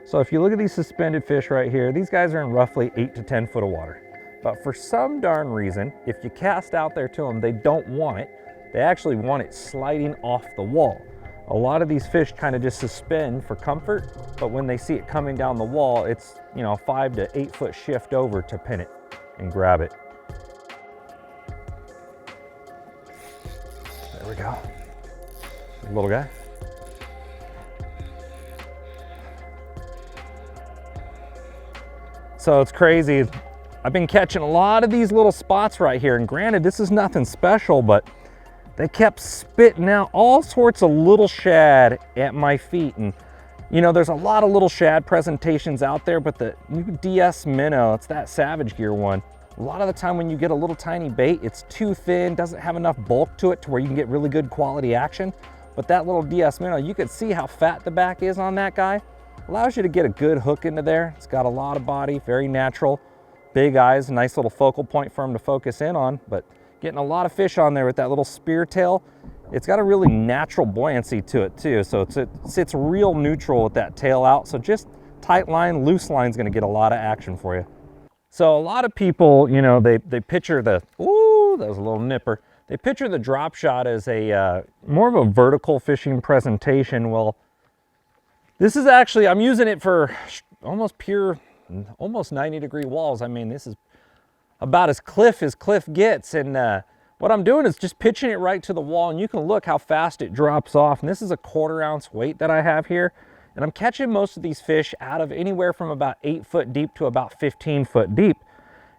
So if you look at these suspended fish right here, these guys are in roughly 8 to 10 foot of water. But for some darn reason, if you cast out there to them, they don't want it. They actually want it sliding off the wall. A lot of these fish kind of just suspend for comfort, but when they see it coming down the wall, it's, you know, 5 to 8 foot shift over to pin it and grab it. There we go. Little guy. So it's crazy. I've been catching a lot of these little spots right here, and granted, this is nothing special, but they kept spitting out all sorts of little shad at my feet. And you know, there's a lot of little shad presentations out there, but the new DS minnow, it's that Savage Gear one. A lot of the time when you get a little tiny bait, it's too thin, doesn't have enough bulk to it to where you can get really good quality action. But that little DS minnow, you can see how fat the back is on that guy. Allows you to get a good hook into there. It's got a lot of body, very natural. Big eyes, nice little focal point for them to focus in on, but getting a lot of fish on there with that little spear tail. It's got a really natural buoyancy to it too, so it sits real neutral with that tail out. So just tight line, loose line is going to get a lot of action for you. So a lot of people, you know, they picture the, ooh, that was a little nipper. They picture the drop shot as a more of a vertical fishing presentation. Well, this is actually, I'm using it for almost pure, almost 90-degree walls. I mean, this is about as cliff gets. And what I'm doing is just pitching it right to the wall, and you can look how fast it drops off. And this is a 1/4 ounce weight that I have here. And I'm catching most of these fish out of anywhere from about 8 foot deep to about 15 foot deep.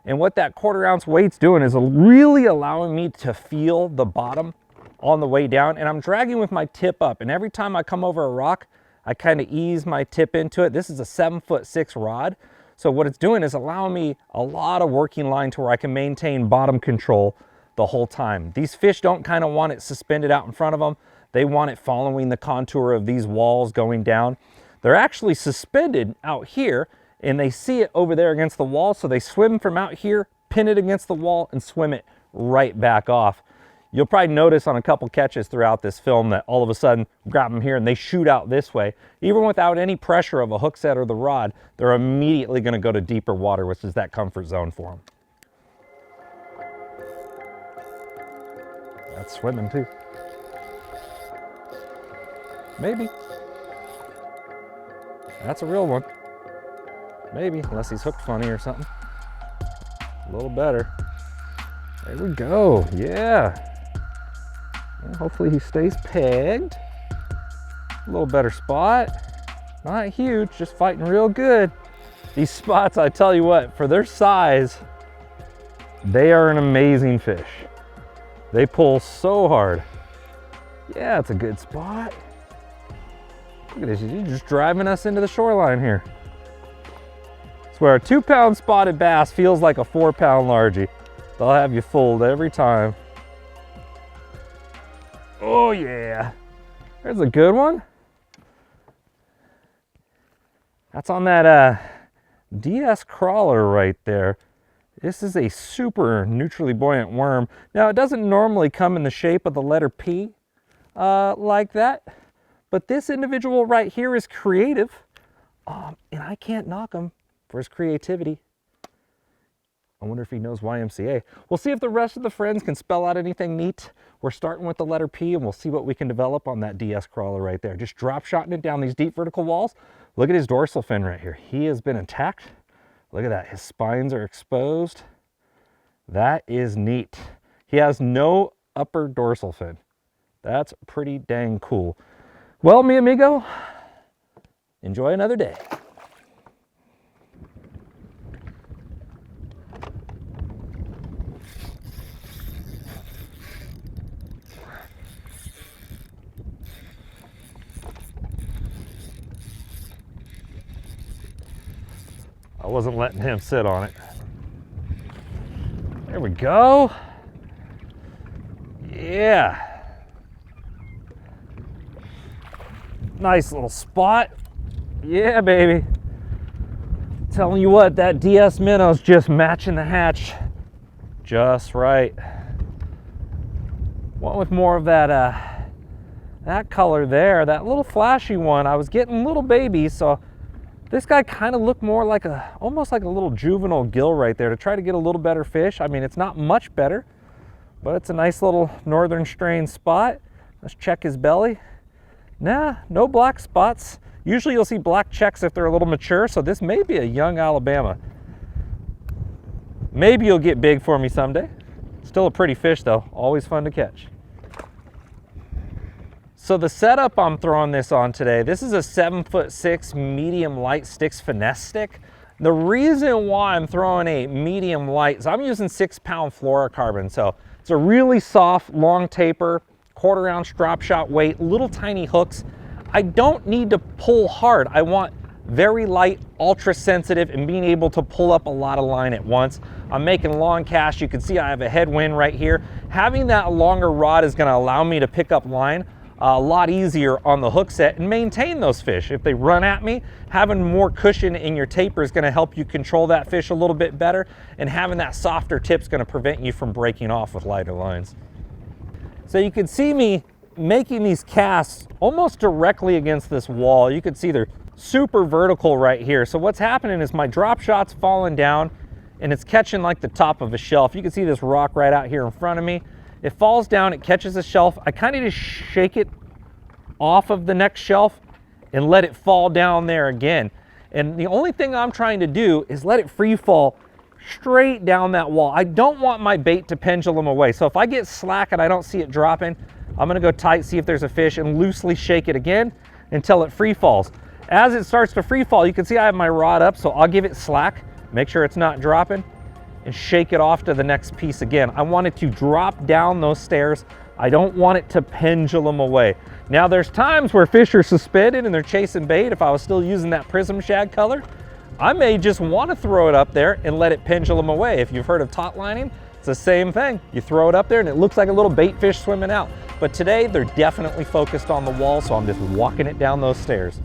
And what that 1/4 ounce weight's doing is really allowing me to feel the bottom on the way down. And I'm dragging with my tip up. And every time I come over a rock, I kind of ease my tip into it. This is a 7'6" rod. So what it's doing is allowing me a lot of working line to where I can maintain bottom control the whole time. These fish don't kind of want it suspended out in front of them. They want it following the contour of these walls going down. They're actually suspended out here, and they see it over there against the wall. So they swim from out here, pin it against the wall, and swim it right back off. You'll probably notice on a couple catches throughout this film that all of a sudden grab them here and they shoot out this way. Even without any pressure of a hook set or the rod, they're immediately going to go to deeper water, which is that comfort zone for them. That's swimming too. Maybe. That's a real one. Maybe, unless he's hooked funny or something. A little better. There we go, yeah. Well, hopefully he stays pegged. A little better spot. Not huge, just fighting real good. These spots, I tell you what, for their size, they are an amazing fish. They pull so hard. Yeah, it's a good spot. Look at this, you're just driving us into the shoreline here. I swear, a 2-pound spotted bass feels like a 4-pound largie. They'll have you fooled every time. Oh yeah, there's a good one. That's on that DS crawler right there. This is a super neutrally buoyant worm. Now it doesn't normally come in the shape of the letter P like that, but this individual right here is creative, and I can't knock him for his creativity. I wonder if he knows YMCA. We'll see if the rest of the friends can spell out anything neat. We're starting with the letter P, and we'll see what we can develop on that DS crawler right there. Just drop shotting it down these deep vertical walls. Look at his dorsal fin right here. He has been attacked. Look at that. His spines are exposed. That is neat. He has no upper dorsal fin. That's pretty dang cool. Well, mi amigo, enjoy another day. I wasn't letting him sit on it. There we go. Yeah. Nice little spot. Yeah, baby. Telling you what, that DS minnow's just matching the hatch just right. One with more of that That color there, that little flashy one, I was getting little babies, so this guy kind of looked more like almost like a little juvenile gill right there to try to get a little better fish. I mean, it's not much better, but it's a nice little northern strain spot. Let's check his belly. Nah, no black spots. Usually you'll see black checks if they're a little mature, so this may be a young Alabama. Maybe you'll get big for me someday. Still a pretty fish though, always fun to catch. So the setup I'm throwing this on today, this is a 7'6" medium light sticks finesse stick. The reason why I'm throwing a medium light is I'm using 6-pound fluorocarbon. So it's a really soft, long taper, 1/4 ounce drop shot weight, little tiny hooks. I don't need to pull hard. I want very light, ultra sensitive, and being able to pull up a lot of line at once. I'm making long casts. You can see I have a headwind right here. Having that longer rod is gonna allow me to pick up line a lot easier on the hook set and maintain those fish. If they run at me, having more cushion in your taper is gonna help you control that fish a little bit better, and having that softer tip is gonna prevent you from breaking off with lighter lines. So you can see me making these casts almost directly against this wall. You can see they're super vertical right here. So what's happening is my drop shot's falling down and it's catching like the top of a shelf. You can see this rock right out here in front of me. It falls down, it catches a shelf. I kind of just shake it off of the next shelf and let it fall down there again. And the only thing I'm trying to do is let it free fall straight down that wall. I don't want my bait to pendulum away. So if I get slack and I don't see it dropping, I'm gonna go tight, see if there's a fish, and loosely shake it again until it free falls. As it starts to free fall, you can see I have my rod up, so I'll give it slack, make sure it's not dropping, and shake it off to the next piece again. I want it to drop down those stairs. I don't want it to pendulum away. Now there's times where fish are suspended and they're chasing bait. If I was still using that prism shad color, I may just want to throw it up there and let it pendulum away. If you've heard of taut lining, it's the same thing. You throw it up there and it looks like a little bait fish swimming out. But today they're definitely focused on the wall, so I'm just walking it down those stairs.